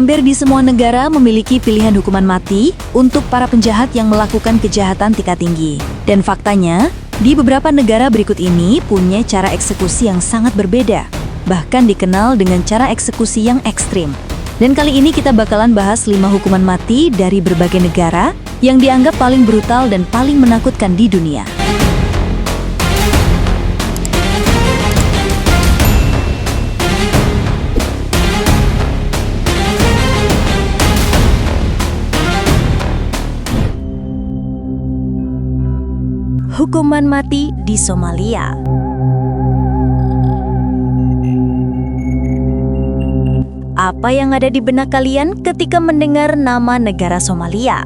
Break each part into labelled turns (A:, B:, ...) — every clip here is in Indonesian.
A: Hampir di semua negara memiliki pilihan hukuman mati untuk para penjahat yang melakukan kejahatan tingkat tinggi. Dan faktanya, di beberapa negara berikut ini punya cara eksekusi yang sangat berbeda, bahkan dikenal dengan cara eksekusi yang ekstrim. Dan kali ini kita bakalan bahas 5 hukuman mati dari berbagai negara yang dianggap paling brutal dan paling menakutkan di dunia. Hukuman mati di Somalia. Apa yang ada di benak kalian ketika mendengar nama negara Somalia?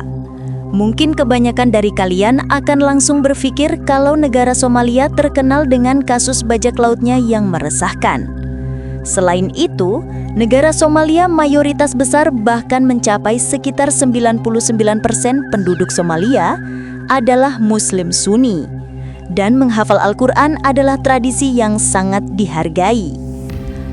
A: Mungkin kebanyakan dari kalian akan langsung berpikir kalau negara Somalia terkenal dengan kasus bajak lautnya yang meresahkan. Selain itu, negara Somalia mayoritas besar bahkan mencapai sekitar 99% penduduk Somalia adalah Muslim Sunni, dan menghafal Al-Quran adalah tradisi yang sangat dihargai.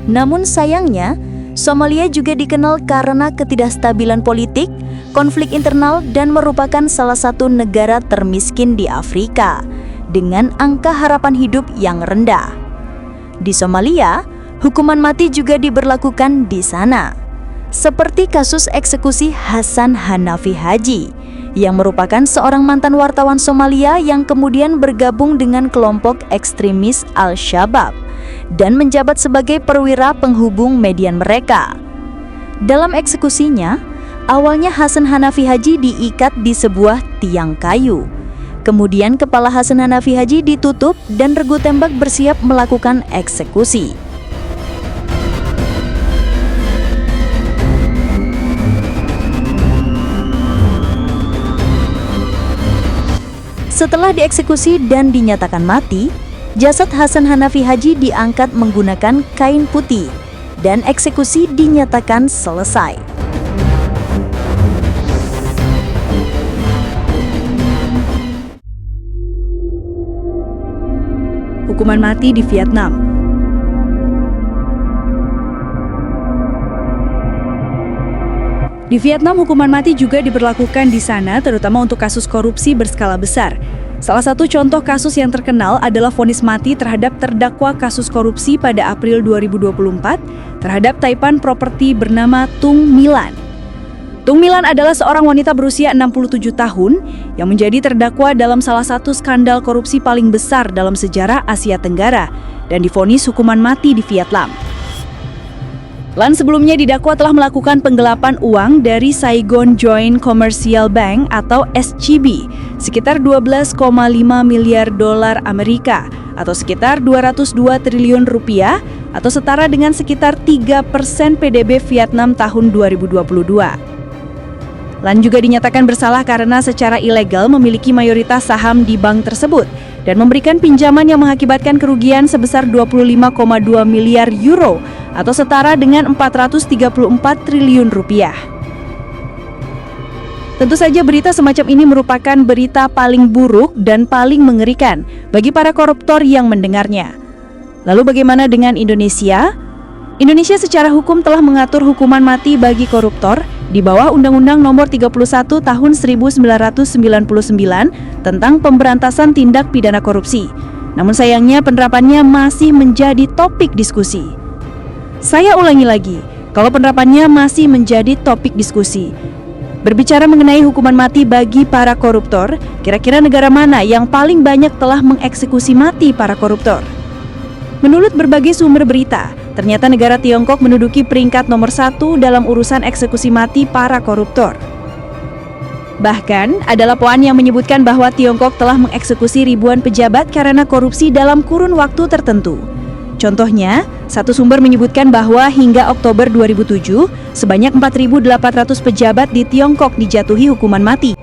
A: Namun sayangnya, Somalia juga dikenal karena ketidakstabilan politik, konflik internal, dan merupakan salah satu negara termiskin di Afrika dengan angka harapan hidup yang rendah. Di Somalia, hukuman mati juga diberlakukan di sana, seperti kasus eksekusi Hasan Hanafi Haji, yang merupakan seorang mantan wartawan Somalia yang kemudian bergabung dengan kelompok ekstremis Al-Shabaab dan menjabat sebagai perwira penghubung median mereka. Dalam eksekusinya, awalnya Hasan Hanafi Haji diikat di sebuah tiang kayu. Kemudian kepala Hasan Hanafi Haji ditutup dan regu tembak bersiap melakukan eksekusi. Setelah dieksekusi dan dinyatakan mati, jasad Hasan Hanafi Haji diangkat menggunakan kain putih dan eksekusi dinyatakan selesai. Hukuman mati di Vietnam. Di Vietnam, hukuman mati juga diberlakukan di sana, terutama untuk kasus korupsi berskala besar. Salah satu contoh kasus yang terkenal adalah vonis mati terhadap terdakwa kasus korupsi pada April 2024 terhadap taipan properti bernama Tung Milan. Tung Milan adalah seorang wanita berusia 67 tahun yang menjadi terdakwa dalam salah satu skandal korupsi paling besar dalam sejarah Asia Tenggara dan divonis hukuman mati di Vietnam. Lan sebelumnya didakwa telah melakukan penggelapan uang dari Saigon Joint Commercial Bank atau SCB sekitar 12,5 miliar dolar Amerika atau sekitar 202 triliun rupiah atau setara dengan sekitar 3% PDB Vietnam tahun 2022. Lan juga dinyatakan bersalah karena secara ilegal memiliki mayoritas saham di bank tersebut dan memberikan pinjaman yang mengakibatkan kerugian sebesar 25,2 miliar euro atau setara dengan 434 triliun rupiah. Tentu saja berita semacam ini merupakan berita paling buruk dan paling mengerikan bagi para koruptor yang mendengarnya. Lalu bagaimana dengan Indonesia? Indonesia secara hukum telah mengatur hukuman mati bagi koruptor di bawah Undang-Undang Nomor 31 Tahun 1999 tentang pemberantasan tindak pidana korupsi. Namun sayangnya penerapannya masih menjadi topik diskusi. Saya ulangi lagi, kalau penerapannya masih menjadi topik diskusi. Berbicara mengenai hukuman mati bagi para koruptor, kira-kira negara mana yang paling banyak telah mengeksekusi mati para koruptor? Menurut berbagai sumber berita, ternyata negara Tiongkok menduduki peringkat nomor 1 dalam urusan eksekusi mati para koruptor. Bahkan, ada laporan yang menyebutkan bahwa Tiongkok telah mengeksekusi ribuan pejabat karena korupsi dalam kurun waktu tertentu. Contohnya, satu sumber menyebutkan bahwa hingga Oktober 2007, sebanyak 4.800 pejabat di Tiongkok dijatuhi hukuman mati.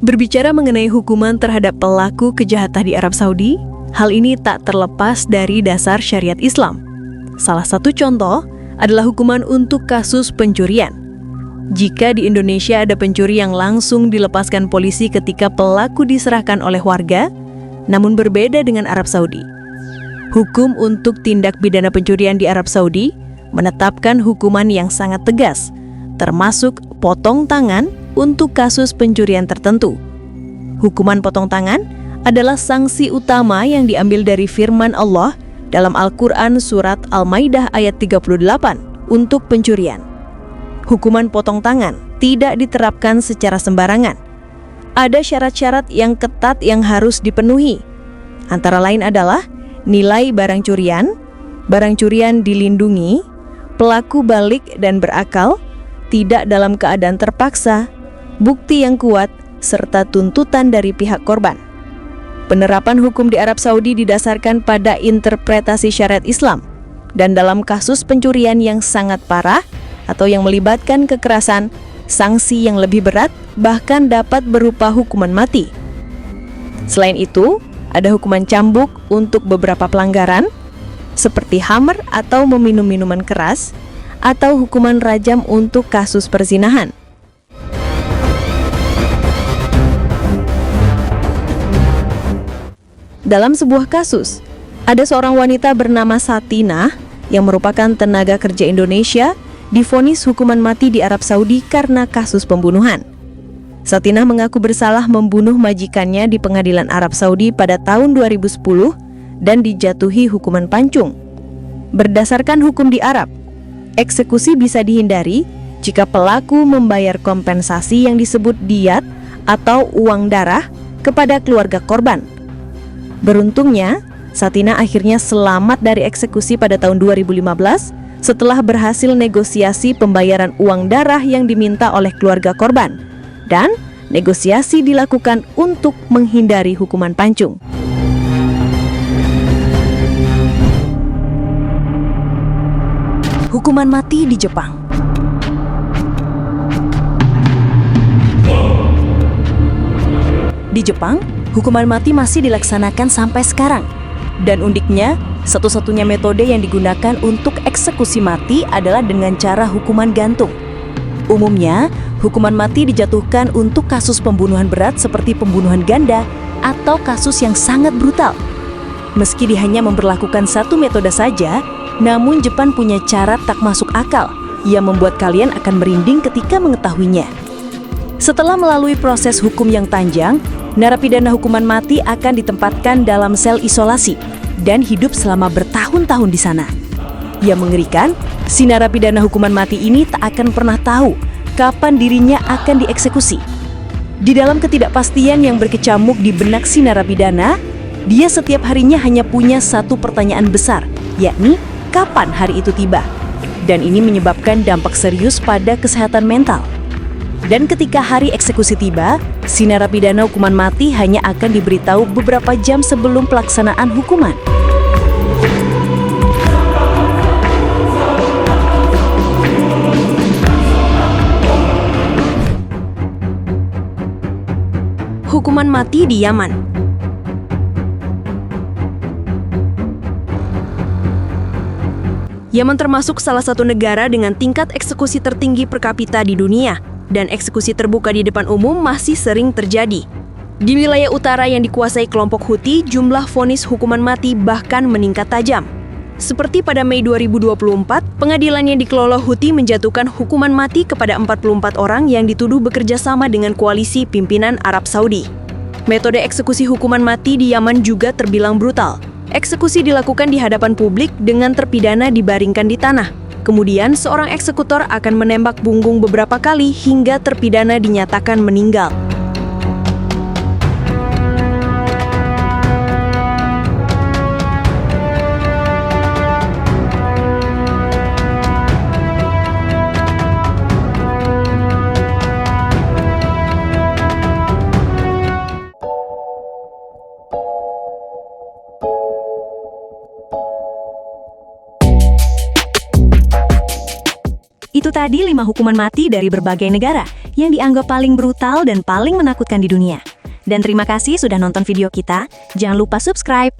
A: Berbicara mengenai hukuman terhadap pelaku kejahatan di Arab Saudi, hal ini tak terlepas dari dasar syariat Islam. Salah satu contoh
B: adalah hukuman untuk kasus pencurian. Jika di Indonesia ada pencuri yang langsung dilepaskan polisi ketika pelaku diserahkan oleh warga, namun berbeda dengan Arab Saudi. Hukum untuk tindak pidana pencurian di Arab Saudi menetapkan hukuman yang sangat tegas, termasuk potong tangan untuk kasus pencurian tertentu. Hukuman potong tangan adalah sanksi utama yang diambil dari firman Allah dalam Al-Quran surat Al-Maidah ayat 38 untuk pencurian. Hukuman potong tangan tidak diterapkan secara sembarangan. Ada syarat-syarat yang ketat yang harus dipenuhi. Antara lain adalah nilai barang curian dilindungi, pelaku balik dan berakal, tidak dalam keadaan terpaksa, bukti yang kuat, serta tuntutan dari pihak korban. Penerapan hukum di Arab Saudi didasarkan pada interpretasi syariat Islam, dan dalam kasus pencurian yang sangat parah atau yang melibatkan kekerasan, sanksi yang lebih berat bahkan dapat berupa hukuman mati. Selain itu, ada hukuman cambuk untuk beberapa pelanggaran, seperti khamr atau meminum minuman keras, atau hukuman rajam untuk kasus perzinahan. Dalam sebuah kasus, ada seorang wanita bernama Satinah yang merupakan tenaga kerja Indonesia divonis hukuman mati di Arab Saudi karena kasus pembunuhan. Satinah mengaku bersalah membunuh majikannya di pengadilan Arab Saudi pada tahun 2010 dan dijatuhi hukuman pancung. Berdasarkan hukum di Arab, eksekusi bisa dihindari jika pelaku membayar kompensasi yang disebut diat atau uang darah kepada keluarga korban. Beruntungnya, Satinah akhirnya selamat dari eksekusi pada tahun 2015 setelah berhasil negosiasi pembayaran uang darah yang diminta oleh keluarga korban, dan negosiasi dilakukan untuk menghindari hukuman pancung.
A: Hukuman mati di Jepang. Di Jepang, hukuman mati masih dilaksanakan sampai sekarang. Dan uniknya, satu-satunya metode yang digunakan untuk eksekusi mati adalah dengan cara hukuman gantung. Umumnya, hukuman mati dijatuhkan untuk kasus pembunuhan berat seperti pembunuhan ganda atau kasus yang sangat brutal. Meski hanya memberlakukan satu metode saja, namun Jepang punya cara tak masuk akal yang membuat kalian akan merinding ketika mengetahuinya. Setelah melalui proses hukum yang panjang, narapidana hukuman mati akan ditempatkan dalam sel isolasi dan hidup selama bertahun-tahun di sana. Yang mengerikan, si narapidana hukuman mati ini tak akan pernah tahu kapan dirinya akan dieksekusi. Di dalam ketidakpastian yang berkecamuk di benak si narapidana, dia setiap harinya hanya punya satu pertanyaan besar, yakni kapan hari itu tiba. Dan ini menyebabkan dampak serius pada kesehatan mental. Dan ketika hari eksekusi tiba, si narapidana hukuman mati hanya akan diberitahu beberapa jam sebelum pelaksanaan hukuman.
B: Hukuman mati di Yaman. Yaman termasuk salah satu negara dengan tingkat eksekusi tertinggi per kapita di dunia, dan eksekusi terbuka di depan umum masih sering terjadi. Di wilayah utara yang dikuasai kelompok Houthi, jumlah vonis hukuman mati bahkan meningkat tajam. Seperti pada Mei 2024, pengadilan yang dikelola Houthi menjatuhkan hukuman mati kepada 44 orang yang dituduh bekerja sama dengan koalisi pimpinan Arab Saudi. Metode eksekusi hukuman mati di Yaman juga terbilang brutal. Eksekusi dilakukan di hadapan publik dengan terpidana dibaringkan di tanah. Kemudian, seorang eksekutor akan menembak punggung beberapa kali hingga terpidana dinyatakan meninggal.
A: Itu tadi 5 hukuman mati dari berbagai negara yang dianggap paling brutal dan paling menakutkan di dunia. Dan terima kasih sudah nonton video kita. Jangan lupa subscribe.